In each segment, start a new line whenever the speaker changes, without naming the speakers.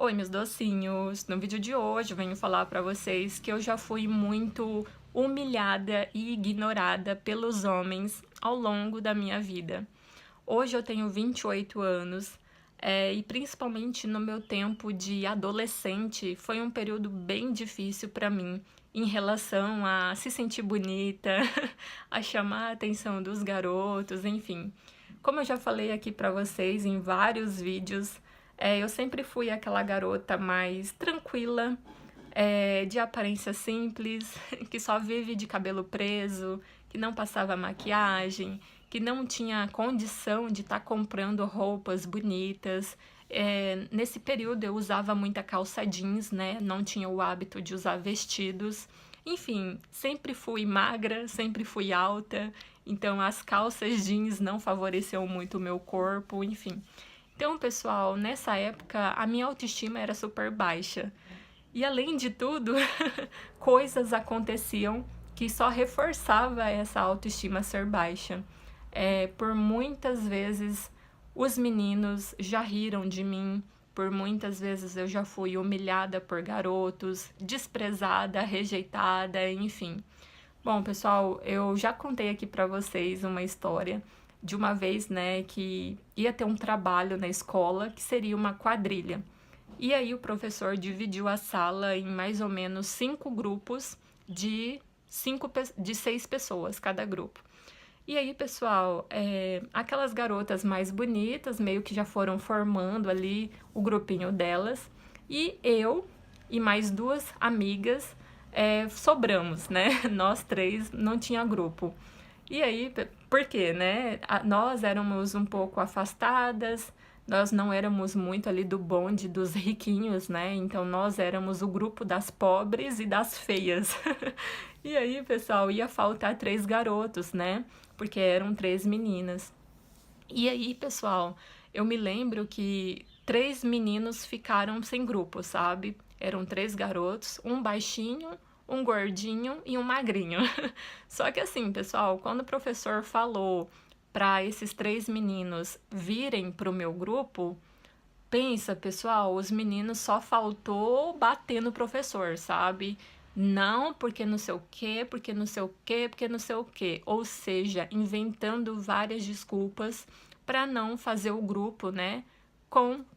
Oi, meus docinhos! No vídeo de hoje eu venho falar pra vocês que eu já fui muito humilhada e ignorada pelos homens ao longo da minha vida. Hoje eu tenho 28 anos, e principalmente no meu tempo de adolescente foi um período bem difícil pra mim em relação a se sentir bonita, a chamar a atenção dos garotos, enfim. Como eu já falei aqui pra vocês em vários vídeos, eu sempre fui aquela garota mais tranquila, de aparência simples, que só vive de cabelo preso, que não passava maquiagem, que não tinha condição de estar comprando roupas bonitas. Nesse período eu usava muita calça jeans, né? Não tinha o hábito de usar vestidos. Enfim, sempre fui magra, sempre fui alta, então as calças jeans não favoreciam muito o meu corpo, enfim. Então, pessoal, nessa época a minha autoestima era super baixa. E além de tudo, coisas aconteciam que só reforçava essa autoestima ser baixa. Por muitas vezes os meninos já riram de mim, por muitas vezes eu já fui humilhada por garotos, desprezada, rejeitada, enfim. Bom, pessoal, eu já contei aqui pra vocês uma história de uma vez, né, que ia ter um trabalho na escola que seria uma quadrilha. E aí o professor dividiu a sala em mais ou menos 5 grupos de 6 pessoas cada grupo. E aí, pessoal, aquelas garotas mais bonitas meio que já foram formando ali o grupinho delas. E eu e mais 2 amigas sobramos, né? Nós 3 não tinha grupo. E aí, por quê, né? Nós éramos um pouco afastadas, nós não éramos muito ali do bonde dos riquinhos, né? Então nós éramos o grupo das pobres e das feias. E aí, pessoal, ia faltar 3 garotos, né? Porque eram 3 meninas. E aí, pessoal, eu me lembro que 3 meninos ficaram sem grupo, sabe? Eram 3 garotos, um baixinho, um gordinho e um magrinho. Só que assim, pessoal, quando o professor falou para esses 3 meninos virem pro meu grupo, pensa, pessoal, os meninos só faltou bater no professor, sabe? Não, porque não sei o quê, porque não sei o quê, porque não sei o quê. Ou seja, inventando várias desculpas para não fazer o grupo, né?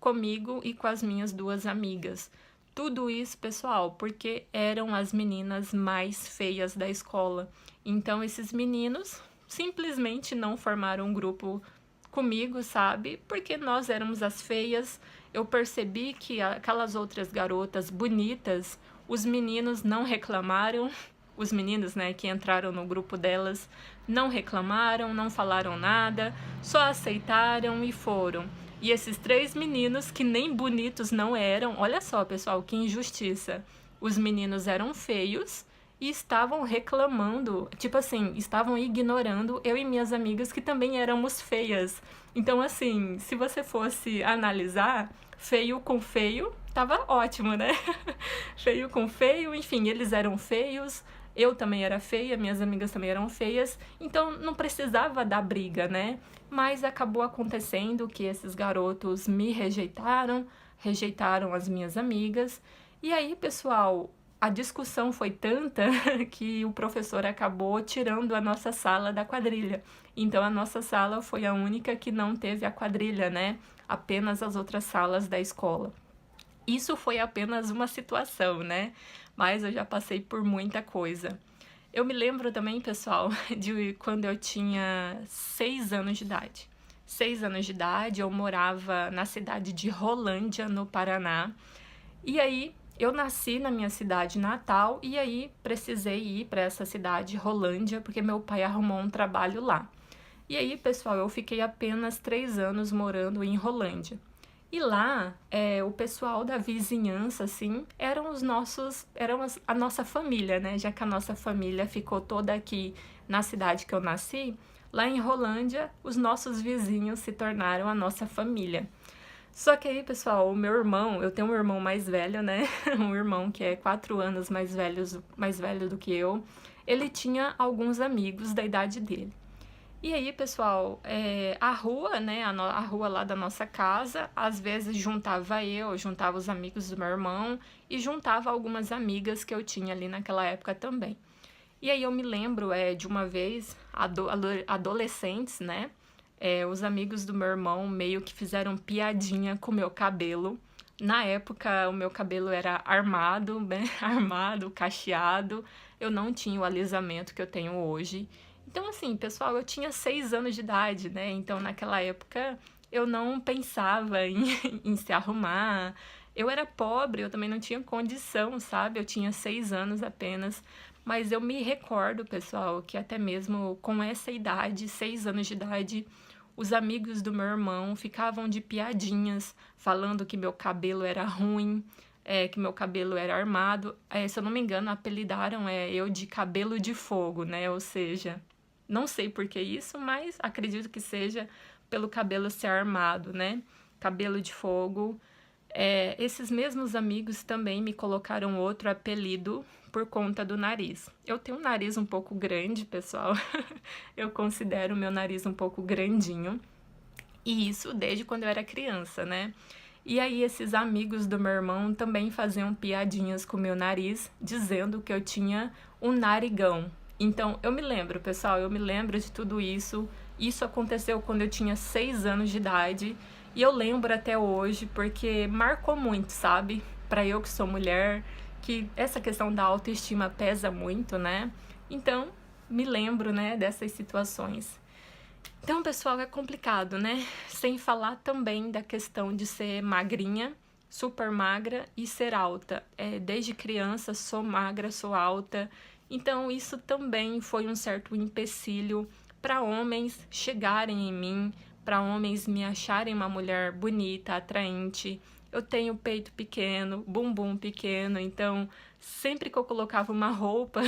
Comigo e com as minhas 2 amigas. Tudo isso, pessoal, porque eram as meninas mais feias da escola. Então, esses meninos simplesmente não formaram um grupo comigo, sabe? Porque nós éramos as feias. Eu percebi que aquelas outras garotas bonitas, os meninos não reclamaram. Os meninos, né, que entraram no grupo delas, não reclamaram, não falaram nada, só aceitaram e foram. E esses 3 meninos, que nem bonitos não eram, olha só, pessoal, que injustiça. Os meninos eram feios e estavam reclamando, tipo assim, estavam ignorando eu e minhas amigas que também éramos feias. Então, assim, se você fosse analisar, feio com feio, tava ótimo, né? Feio com feio, enfim, eles eram feios, eu também era feia, minhas amigas também eram feias, então não precisava dar briga, né? Mas acabou acontecendo que esses garotos me rejeitaram, rejeitaram as minhas amigas, e aí, pessoal, a discussão foi tanta que o professor acabou tirando a nossa sala da quadrilha. Então a nossa sala foi a única que não teve a quadrilha, né? Apenas as outras salas da escola. Isso foi apenas uma situação, né? Mas eu já passei por muita coisa. Eu me lembro também, pessoal, de quando eu tinha 6 anos de idade. 6 anos de idade, eu morava na cidade de Rolândia, no Paraná. E aí, eu nasci na minha cidade natal e aí precisei ir para essa cidade, Rolândia, porque meu pai arrumou um trabalho lá. E aí, pessoal, eu fiquei apenas 3 anos morando em Rolândia. E lá, o pessoal da vizinhança, assim, a nossa família, né? Já que a nossa família ficou toda aqui na cidade que eu nasci, lá em Rolândia, os nossos vizinhos se tornaram a nossa família. Só que aí, pessoal, o meu irmão, eu tenho um irmão mais velho, né? Um irmão que é 4 anos mais velho do que eu. Ele tinha alguns amigos da idade dele. E aí, pessoal, a rua, né, a rua lá da nossa casa, às vezes juntava os amigos do meu irmão e juntava algumas amigas que eu tinha ali naquela época também. E aí eu me lembro de uma vez, adolescentes, né, os amigos do meu irmão meio que fizeram piadinha com o meu cabelo. Na época, o meu cabelo era armado, né? Armado, cacheado. Eu não tinha o alisamento que eu tenho hoje. Então, assim, pessoal, eu tinha 6 anos de idade, né? Então, naquela época, eu não pensava em, em se arrumar. Eu era pobre, eu também não tinha condição, sabe? Eu tinha 6 anos apenas. Mas eu me recordo, pessoal, que até mesmo com essa idade, 6 anos de idade, os amigos do meu irmão ficavam de piadinhas, falando que meu cabelo era ruim, que meu cabelo era armado. Se eu não me engano, apelidaram eu de cabelo de fogo, né? Ou seja, não sei por que isso, mas acredito que seja pelo cabelo ser armado, né? Cabelo de fogo. Esses mesmos amigos também me colocaram outro apelido por conta do nariz. Eu tenho um nariz um pouco grande, pessoal. Eu considero o meu nariz um pouco grandinho. E isso desde quando eu era criança, né? E aí esses amigos do meu irmão também faziam piadinhas com o meu nariz, dizendo que eu tinha um narigão. Então, eu me lembro, pessoal, eu me lembro de tudo isso. Isso aconteceu quando eu tinha 6 anos de idade. E eu lembro até hoje porque marcou muito, sabe? Pra eu que sou mulher, que essa questão da autoestima pesa muito, né? Então, me lembro, né, dessas situações. Então, pessoal, é complicado, né? Sem falar também da questão de ser magrinha, super magra e ser alta. Desde criança sou magra, sou alta. Então, isso também foi um certo empecilho para homens chegarem em mim, para homens me acharem uma mulher bonita, atraente. Eu tenho peito pequeno, bumbum pequeno, então sempre que eu colocava uma roupa,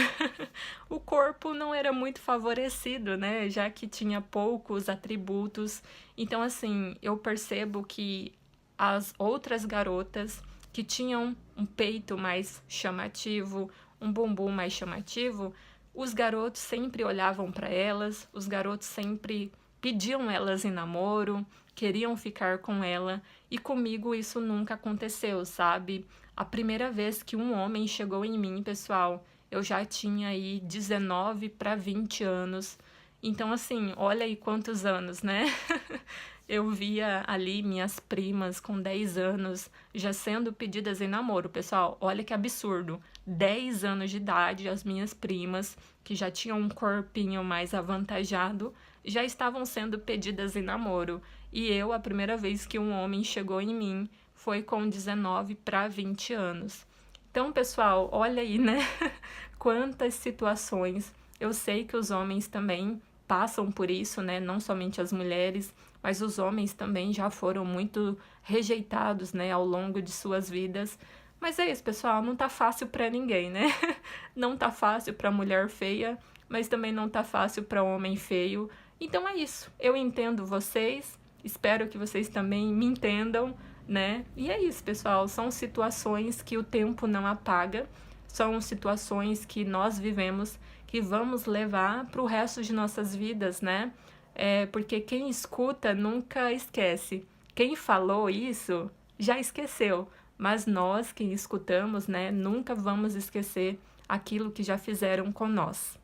o corpo não era muito favorecido, né? Já que tinha poucos atributos. Então, assim, eu percebo que as outras garotas que tinham um peito mais chamativo, um bumbum mais chamativo, os garotos sempre olhavam para elas, os garotos sempre pediam elas em namoro, queriam ficar com ela, e comigo isso nunca aconteceu, sabe? A primeira vez que um homem chegou em mim, pessoal, eu já tinha aí 19 para 20 anos. Então, assim, olha aí quantos anos, né? Eu via ali minhas primas com 10 anos já sendo pedidas em namoro. Pessoal, olha que absurdo. 10 anos de idade, as minhas primas, que já tinham um corpinho mais avantajado, já estavam sendo pedidas em namoro. E eu, a primeira vez que um homem chegou em mim, foi com 19 para 20 anos. Então, pessoal, olha aí, né? Quantas situações. Eu sei que os homens também passam por isso, né? Não somente as mulheres, mas os homens também já foram muito rejeitados, né, ao longo de suas vidas. Mas é isso, pessoal, não tá fácil pra ninguém, né? Não tá fácil pra mulher feia, mas também não tá fácil pra homem feio. Então é isso. Eu entendo vocês, espero que vocês também me entendam, né? E é isso, pessoal, são situações que o tempo não apaga, são situações que nós vivemos, que vamos levar para o resto de nossas vidas, né? Porque quem escuta nunca esquece. Quem falou isso já esqueceu, mas nós, quem escutamos, né, nunca vamos esquecer aquilo que já fizeram com nós.